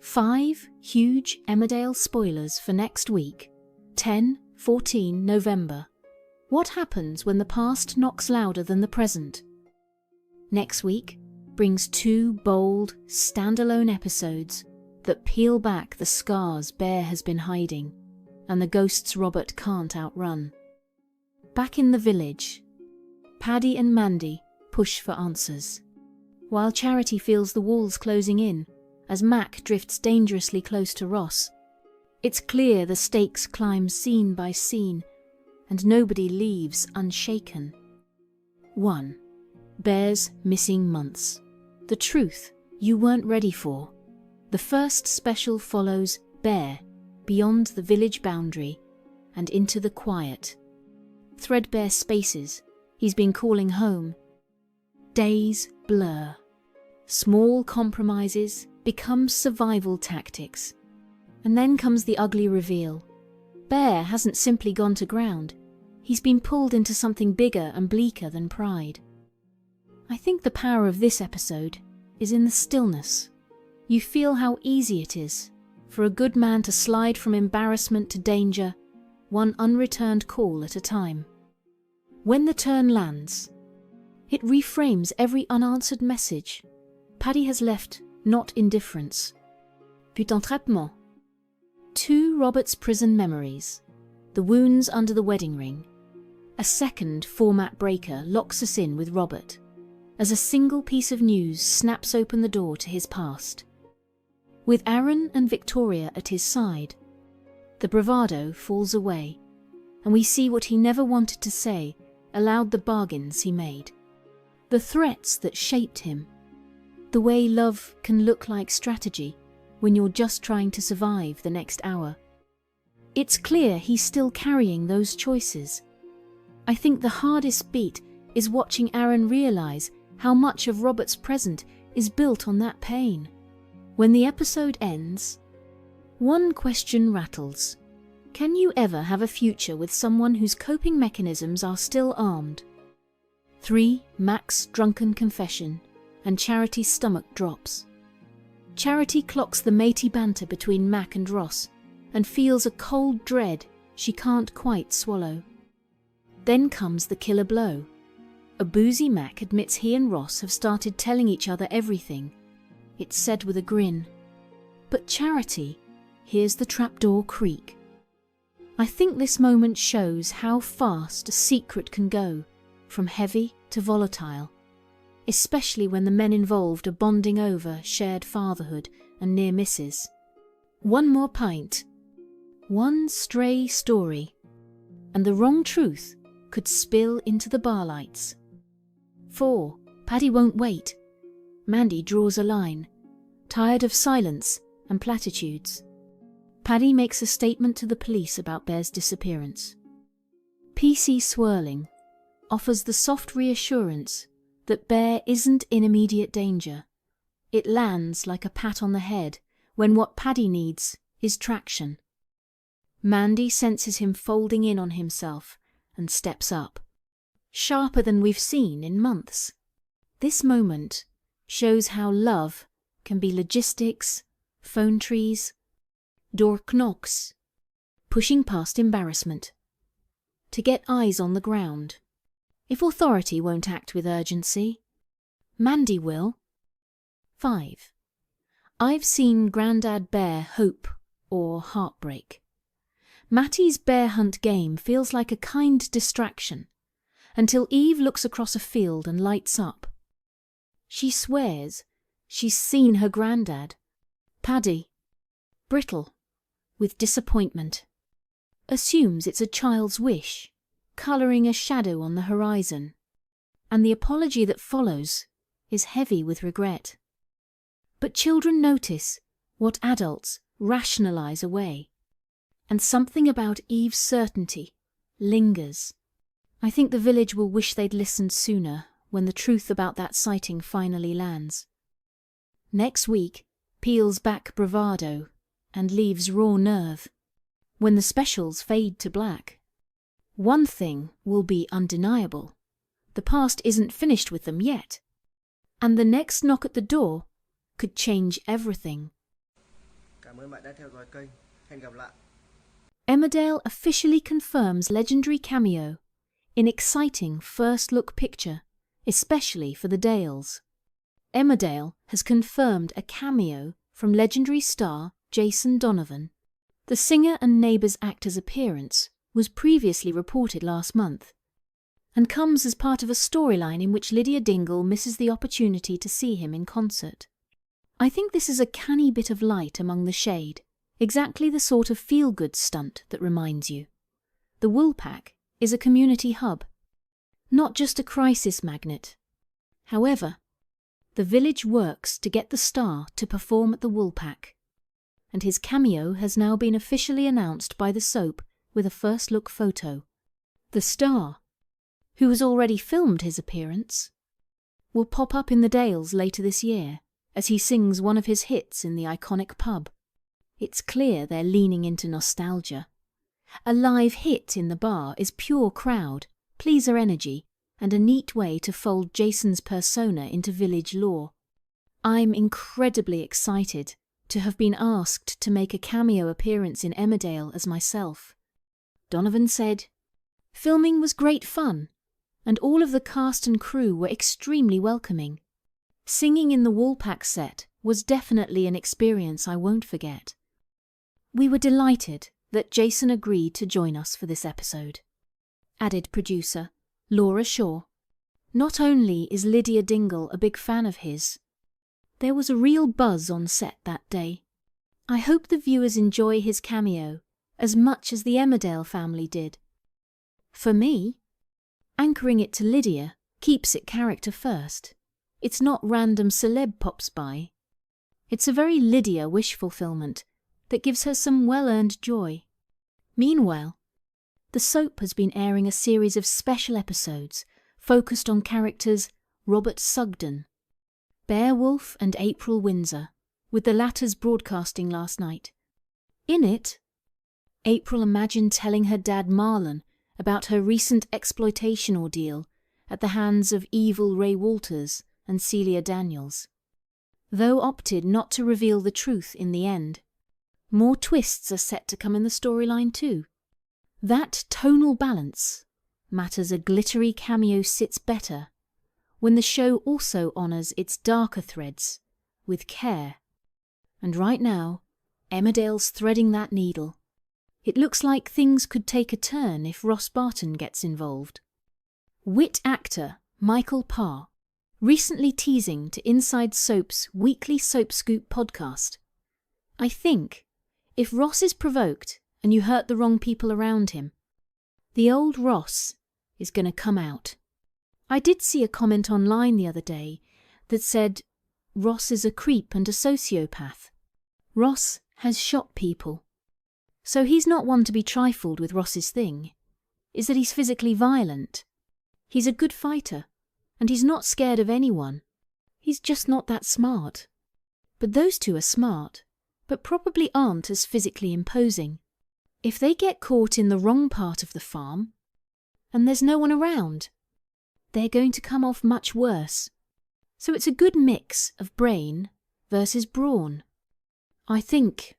5 huge Emmerdale spoilers for next week, 10-14 November. What happens when the past knocks louder than the present? Next week brings 2 bold, standalone episodes that peel back the scars Bear has been hiding and the ghosts Robert can't outrun. Back in the village, Paddy and Mandy push for answers, while Charity feels the walls closing in as Mac drifts dangerously close to Ross. It's clear the stakes climb scene by scene, and nobody leaves unshaken. 1. Bear's missing months. The truth you weren't ready for. The first special follows Bear beyond the village boundary and into the quiet, threadbare spaces he's been calling home. Days blur. Small compromises become survival tactics. And then comes the ugly reveal. Bear hasn't simply gone to ground. He's been pulled into something bigger and bleaker than pride. I think the power of this episode is in the stillness. You feel how easy it is for a good man to slide from embarrassment to danger, one unreturned call at a time. When the turn lands, it reframes every unanswered message. Paddy has left not indifference, but entrappement. 2 Robert's prison memories, the wounds under the wedding ring. A second format breaker locks us in with Robert, as a single piece of news snaps open the door to his past. With Aaron and Victoria at his side, the bravado falls away, and we see what he never wanted to say aloud, the bargains he made, the threats that shaped him, the way love can look like strategy when you're just trying to survive the next hour. It's clear he's still carrying those choices. I think the hardest beat is watching Aaron realise how much of Robert's present is built on that pain. When the episode ends, one question rattles. Can you ever have a future with someone whose coping mechanisms are still armed? 3. Mac's drunken confession, and Charity's stomach drops. Charity clocks the matey banter between Mac and Ross and feels a cold dread she can't quite swallow. Then comes the killer blow. A boozy Mac admits he and Ross have started telling each other everything. It's said with a grin. But Charity hears the trapdoor creak. I think this moment shows how fast a secret can go, from heavy to volatile, especially when the men involved are bonding over shared fatherhood and near misses. One more pint, one stray story, and the wrong truth could spill into the bar lights. 4. Paddy won't wait. Mandy draws a line, tired of silence and platitudes. Paddy makes a statement to the police about Bear's disappearance. PC swirling offers the soft reassurance that Bear isn't in immediate danger. It lands like a pat on the head when what Paddy needs is traction. Mandy senses him folding in on himself and steps up, sharper than we've seen in months. This moment shows how love can be logistics, phone trees, door knocks, pushing past embarrassment. To get eyes on the ground. If authority won't act with urgency, Mandy will. 5. I've seen Grandad Bear hope or heartbreak. Matty's bear hunt game feels like a kind distraction, until Eve looks across a field and lights up. She swears she's seen her grandad, Paddy, brittle, with disappointment. Assumes it's a child's wish, colouring a shadow on the horizon, and the apology that follows is heavy with regret. But children notice what adults rationalise away, and something about Eve's certainty lingers. I think the village will wish they'd listened sooner when the truth about that sighting finally lands. Next week peels back bravado and leaves raw nerve. When the specials fade to black, one thing will be undeniable. The past isn't finished with them yet, and the next knock at the door could change everything. Cảm ơn bạn đã theo dõi kênh. Hẹn gặp lại. Emmerdale officially confirms legendary cameo in exciting first look picture, especially for the Dales. Emmerdale has confirmed a cameo from legendary star Jason Donovan. The singer and Neighbours actor's appearance was previously reported last month and comes as part of a storyline in which Lydia Dingle misses the opportunity to see him in concert. I think this is a canny bit of light among the shade, exactly the sort of feel-good stunt that reminds you. The Woolpack is a community hub, not just a crisis magnet. However, the village works to get the star to perform at the Woolpack, and his cameo has now been officially announced by the soap with a first-look photo. The star, who has already filmed his appearance, will pop up in the Dales later this year as he sings one of his hits in the iconic pub. It's clear they're leaning into nostalgia. A live hit in the bar is pure crowd, pleaser energy, and a neat way to fold Jason's persona into village lore. I'm incredibly excited to have been asked to make a cameo appearance in Emmerdale as myself. Donovan said, "Filming was great fun, and all of the cast and crew were extremely welcoming. Singing in the Woolpack set was definitely an experience I won't forget." We were delighted that Jason agreed to join us for this episode, added producer Laura Shaw. Not only is Lydia Dingle a big fan of his, there was a real buzz on set that day. I hope the viewers enjoy his cameo as much as the Emmerdale family did. For me, anchoring it to Lydia keeps it character first. It's not random celeb pops by. It's a very Lydia wish fulfillment that gives her some well-earned joy. Meanwhile, the soap has been airing a series of special episodes focused on characters Robert Sugden, Beowulf and April Windsor, with the latter's broadcasting last night. In it, April imagined telling her dad Marlon about her recent exploitation ordeal at the hands of evil Ray Walters and Celia Daniels. Though opted not to reveal the truth in the end, more twists are set to come in the storyline too. That tonal balance matters a glittery cameo sits better when the show also honours its darker threads with care. And right now, Emmerdale's threading that needle. It looks like things could take a turn if Ross Barton gets involved. Wit actor Michael Parr recently teasing to Inside Soap's weekly Soap Scoop podcast. "I think, if Ross is provoked and you hurt the wrong people around him, the old Ross is going to come out." I did see a comment online the other day that said Ross is a creep and a sociopath. Ross has shot people. So he's not one to be trifled with. Ross's thing is that he's physically violent. He's a good fighter, and he's not scared of anyone. He's just not that smart. But those two are smart, but probably aren't as physically imposing. If they get caught in the wrong part of the farm, and there's no one around, they're going to come off much worse. So it's a good mix of brain versus brawn. I think